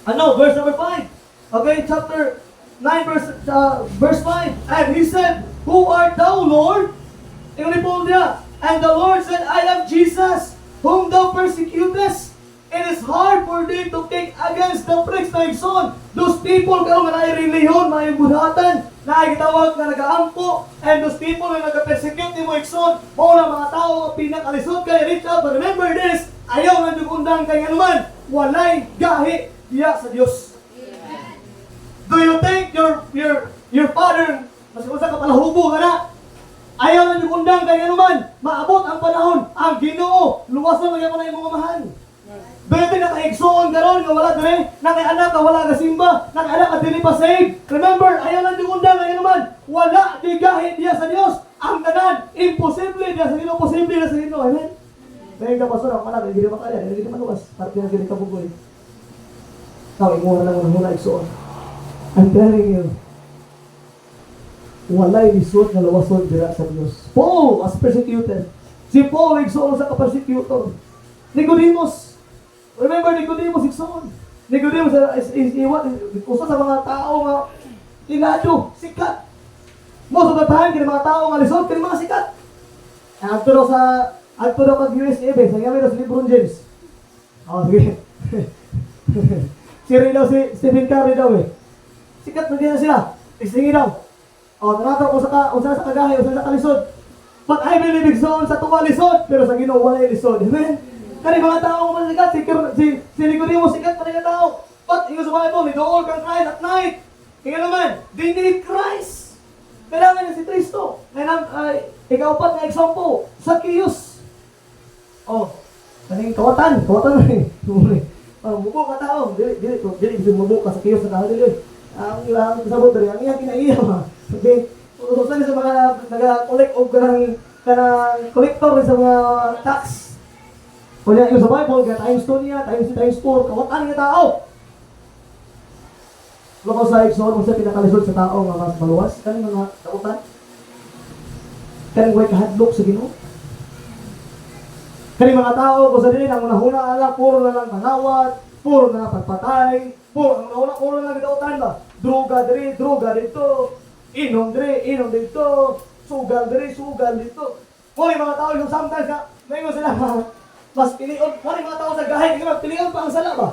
Speaker 1: Verse number 5. Okay, chapter 9, verse 5. And he said, who art thou, Lord? And the Lord said, I am Jesus, whom thou persecutest. It is hard for thee to kick against the pricks na igsoon. Those people karon nga naay reliyon, naay budhatan, naay gitawag nga nagaampo, and those people nga nagapersecute ni mo igsoon, mao na mga tao nga pinakalisod kay reach out. But remember this, ayaw nga dugundang kay anuman, walay gahi diya sa Dios. Do you think your father mas unsa ka palahubo kana? Ayaw na dugundang kay anuman, maabot ang panahon, ang Ginoo luwas na magyapon na imong amahan. Bebe na kaigsoon karon nga wala dire, na kay anak ka wala ka simba, na kay anak ka dili pa save. Remember, ayaw lang dugundang kay anuman, wala digahi diya sa Dios. Ang tanan imposible diya sa Ginoo, posible diya sa Ginoo. Amen. Dahil ka pastor ang anak, hindi pa kaya, hindi pa luwas, parte na gili ka bugoy. Tawag mo na lang muna igsoon. I'm telling you, walay lisod na lawason dira sa Dios. Paul was persecuted. Si Paul igsoon sa ka-persecutor. Nicodemus. Remember Nicodemus igsoon. Nicodemus is usa sa mga tao nga ilado, sikat. Most of the time kini mga tao nga lisod kini mga sikat. Adto daw kag USA sa gamit sa libro ni James. Sige. Siri daw si Stephen Curry daw eh. Sikat na din sila. Isingi daw. Tanato ko sa kagahe, usa sa kalisod. But I believe igsoon sa tuwa lisod, pero sa Ginoo wala lisod. Amen. Kani mga tao mo sikat, si Nicodemus sikat pa rin tao. But ingo sa Bible, may dool kang Christ at night. Kaya naman, they need Christ. Kailangan na si Kristo. Ngayon, ikaw pa na example, Zacchaeus. Oh, kaning kawatan na eh. Mubo ka tao, dili mubo ka sa kiyos na dili. Ang ilang sabot diri, ang iya kinaiya ba. Okay, utusan sa mga naga-collect og kanang collector sa mga tax. Kunya yung sa Bible, kaya times 2 niya, times 4, kawatan nga tao. Loko sa Exodus, kung sa pinakalisod sa tao nga mas maluwas, kaning mga kautan. Kaning way kahadlok sa Ginoo. Kaning mga tao, kung sa dili, ang unahuna ala, puro na lang panawat, puro na pagpatay, puro na lang kautan ba? Droga diri, droga dito, inom diri, inom dito, sugal diri, sugal dito. Kung mga tao yung sometimes nga, ngayon sila, mas pilion, kung mga tao sa gahay, pilion pa ang sala ba?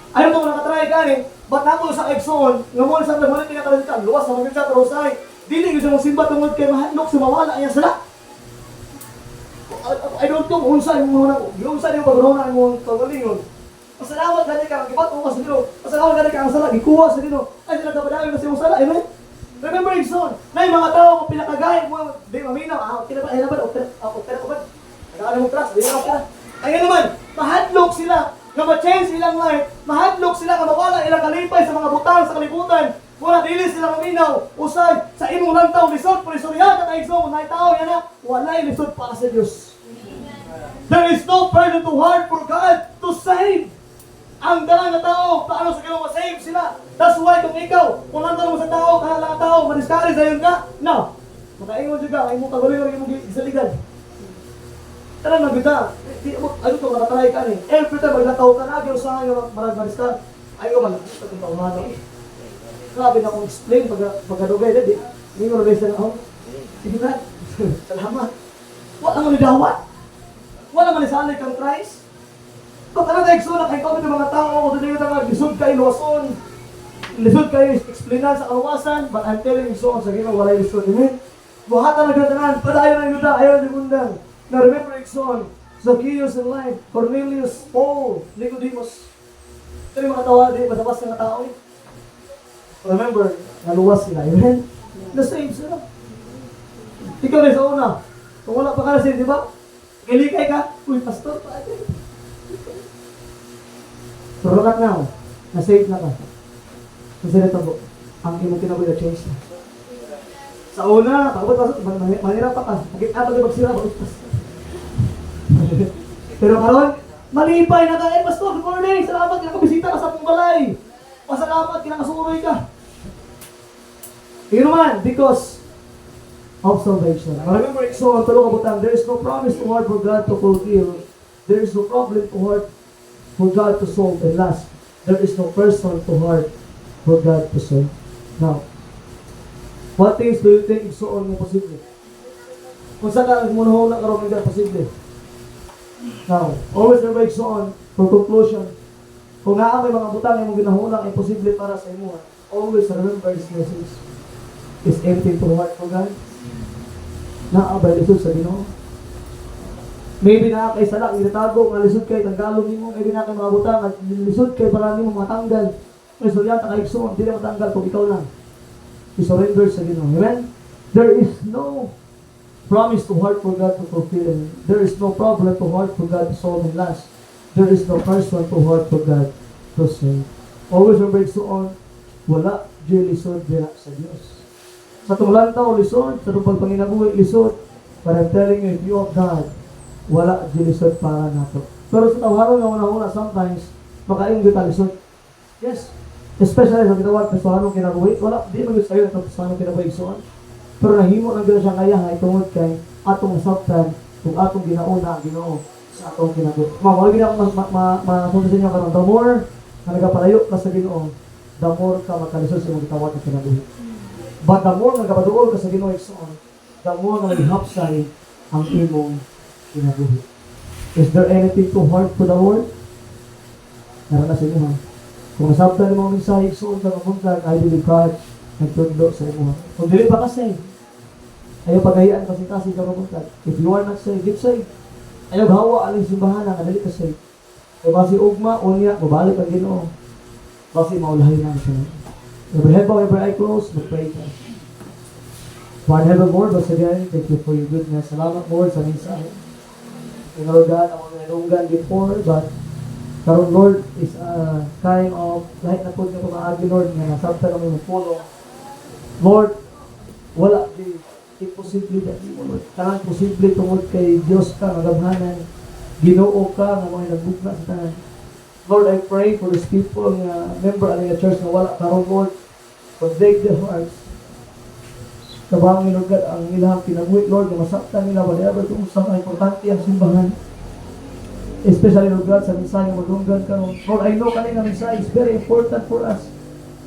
Speaker 1: Ayaw mo nakatry ka ni, ba't namo sa Exxon, nga mo sa nagmalik pinakalitan, luwas na mga sa Rosay, dili gusto mong simba tungod kay mahadlok sa mawala niya sila. I don't know kung saan mo na, yung saan yung pag-rona mo pagalingon. Pasalamat gani ka, gibat mo sa Ginoo. Pasalamat gani ka ang sala, gikuha sa Ginoo. Ay sila kapadayon na sa imong sala, amen. Remember Exxon, na yung mga tao kung pinakagay mo, di maminaw, okay na ba, okay na ba? Nag-aalam mo trust, di na okay na. Ay naman, mahadlok sila. Nga ma-change ilang life, mahadlok sila nga mawala ilang kalipay sa mga butang sa kalibutan. Muna dili sila maminaw, usay sa imong lantaw lisod, pulisuriya ka Exxon, na tao yan na, walay lisod para sa Diyos. There is no burden too hard for God to save. Ang dalang na tao, paano sa Ginoo ma-save sila? That's why kung ikaw, kung lantaw mo sa tao, kahalang tao, maniskari sa yun ka, no. Makaingon siya ka, ay mo kaguloy ng imong isaligan. Tara na bita, ano to, nakatry ka ni. Every time maglataw ka na, yung sa yung marag-maris ka, ayaw man, itong taumano. Grabe na akong explain, pagkadugay na, hindi mo na-base na ako. Sige na, salamat. Wala man idawat. Wala man isanay kang Christ. Pagkala na Exxon, nakikawin ng mga tao, kung doon yung lisod kayo luwason, lisod kayo explainan sa kawasan, but I'm telling you so, sa Ginoo, wala lisod. Amen? Buhatan na gatanan, padayon na yuda, ayaw na gundang. Now remember Exxon, Zacchaeus in life, Cornelius, Paul, Nicodemus. Ito yung mga tawa, di basabas ng tao. Remember, naluwas sila, amen? Na-save sila. Ikaw rin sa una, kung wala pa ka na-save, di ba? Kilikay ka, uy, pastor, paano? Pero right now, na-save na ka. Kasi nito po, ang imong kinabuhi na-change na. Sa una, pagkabot-pasok, mahirap pa ka. Pag-apat yung magsira, pag-apat. Pero karon, malipay na ka, pastor, good morning, salamat, kinakabisita ka sa akong balay. Pasalamat, kinakasuroy ka. Yun naman, because of salvation. Remember, so, ang tulong kabutan, there is no promise too hard for God to fulfill. There is no problem too hard for God to solve. And last, there is no person too hard for God to solve. Now, what things do you think is so possible? Kung saan ka nagmunuhong na karoon ng posible? Now, always remember on for conclusion. Kung nga may mga butang yung ginahulang imposible para sa imo, always remember this message. Is anything too hard for God? Naabay lisod sa Ginoo. Maybe na kay salak, itatago, nga lisod kay tanggalon nimo. Maybe na kay mga butang, at lisod kay para nimo matanggal. May suryan ta kay Exxon, hindi na matanggal kung ikaw lang. I-surrender sa Ginoo. Amen? There is no promise too hard for God to fulfill. There is no problem too hard for God to solve and last. There is no person too hard for God to save. Always remember on, wala di lisod dira sa Dios. Sa tunglantaw lisod, sa tungpag panginabuhi lisod, but I'm telling you, if you have God, wala di lisod para nato. Pero sa tawharon nga una-una, sometimes, makaing kita lisod. Yes. Especially sa kitawag, kasuhanong kinabuhi, wala, di mag-isayo na kasuhanong kinabuhi igsoon. Pero nahimo ng Diyos siyang kaya nga itungod kay atong nasabtan kung atong ginauna, Ginoo sa atong kinabuhi. Wala gina akong masunod sa inyo karon. The more na nagapalayo ka sa Ginoo, the more ka makalisod sa imong gitawag na kinabuhi. But the more nagapaduol ka sa Ginoo igsoon, the more na naghapsay ang imong kinabuhi. Is there anything too hard for the Lord? Naranasan niyo ha? Kung nasabtan mo ang mensahe igsoon sa kamuntag, I believe God nagtundo sa imo. Kung dili pa kasi, ayaw pagayaan kasi ka mabuntag. If you are not saved, get saved. Ayaw hawa aling simbahan na dili ka saved. Kaya basi ugma, unya, mabalik ang Ginoo. Basi maulahin na siya. Every head bow, every eye closed, mag-pray ka. One heaven, Lord, once again, thank you for your goodness. Salamat, Lord, sa mensahe. Tinulugan ako ng ilunggan before, but karon Lord is a kind of lahat na po niyo kumaagi Lord nga nasabta kami mo pulong. Lord, wala di imposible dati mo Lord. Tanang posible tungod kay Dios ka magamhanan. Ginoo ka nga mga nagbugna sa tanan. Lord, I pray for these people nga member ang church nga wala karon Lord. Convict their hearts. Kabangin Lord God ang ilang kinabuhi Lord nga masaktan nila whatever kung sa importante ang simbahan. Especially Lord God sa mensahe nga madunggan karon. Lord, I know kanina mensahe is very important for us.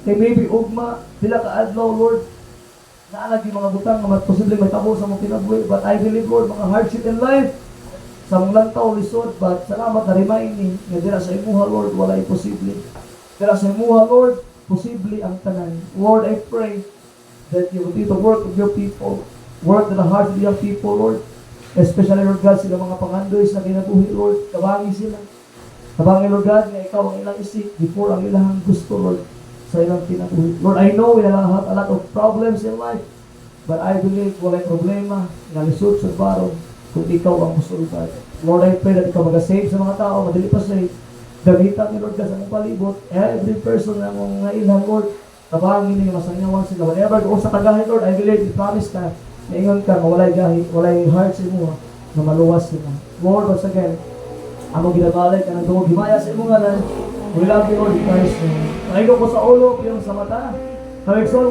Speaker 1: Kay maybe ugma pila ka adlaw Lord naalag yung mga butang nga posibleng may tabo sa mga kinabuhi, but I believe Lord mga hardship in life sa mong lantaw lisod, but salamat na remind ni nga dira sa imuha Lord wala imposible. Dira sa imuha Lord posible ang tanan. Lord, I pray that you will do the work of your people, work in the hearts of your people Lord, especially Lord God sila mga pangandoy sa kinabuhi Lord, kabangi sila. Kabangi Lord God nga ikaw ang ilang isip before ang ilang gusto Lord sa ilang kinabuhi. Lord, I know we have a lot of problems in life, but I believe walay problema nga lisod sa barong kung ikaw ang musulbad. Lord, I pray that ikaw mag-save sa mga tao, madali pa save. Gamitan ni Lord ka sa mong palibot, every person na mong ilang Lord, tabangin niyo masangyawan sila. Whenever doon sa tagahin Lord, I believe, you promise ka, na ingon ka, walay gahi, walay heart sa imo, na maluwas sila. Lord, once again, among ginabalik ka ng tungog, himaya sa imo ngalan, we love you Lord, in Christ's name. Nakigo ko sa ulo, yung sa mata,